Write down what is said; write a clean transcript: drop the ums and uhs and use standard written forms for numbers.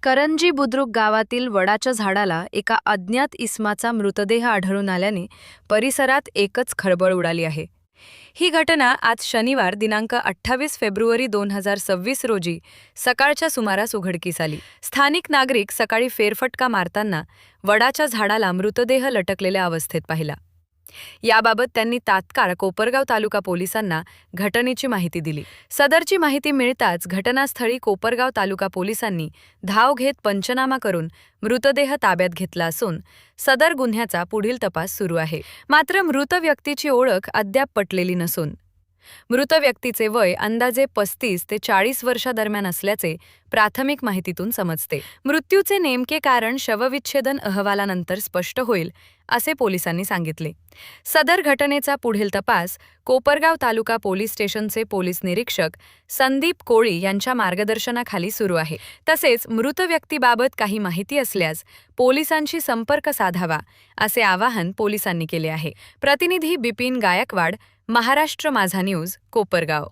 करंजी बुद्रुक गावातील वडाच्या झाडाला एका अज्ञात इसमाचा मृतदेह आढळून आल्याने परिसरात एकच खळबळ उडाली आहे. ही घटना आज शनिवार दिनांक 28 फेब्रुवारी 2026 रोजी सकाळच्या सुमारास उघडकीस आली. स्थानिक नागरिक सकाळी फेरफटका मारताना वडाच्या झाडाला मृतदेह लटकलेल्या अवस्थेत पाहिला. याबाबत त्यांनी तात्काळ कोपरगाव तालुका पोलिसांना घटनेची माहिती दिली. सदरची माहिती मिळताच घटनास्थळी कोपरगाव तालुका पोलिसांनी धाव घेत पंचनामा करून मृतदेह ताब्यात घेतला असून सदर गुन्ह्याचा पुढील तपास सुरू आहे. मात्र मृत व्यक्तीची ओळख अद्याप पटलेली नसून मृत व्यक्तीचे वय अंदाजे 35 ते 40 वर्षादरम्यान असल्याचे प्राथमिक माहितीतून समजते. मृत्यूचे नेमके कारण शवविच्छेदन अहवालानंतर स्पष्ट होईल असे पोलिसांनी सांगितले. सदर घटनेचा पुढील तपास कोपरगाव तालुका पोलीस स्टेशनचे पोलीस निरीक्षक संदीप कोळी यांच्या मार्गदर्शनाखाली सुरू आहे. तसेच मृत व्यक्तीबाबत काही माहिती असल्यास पोलिसांशी संपर्क साधावा असे आवाहन पोलिसांनी केले आहे. प्रतिनिधी बिपिन गायकवाड, महाराष्ट्र माझा न्यूज, कोपरगाव.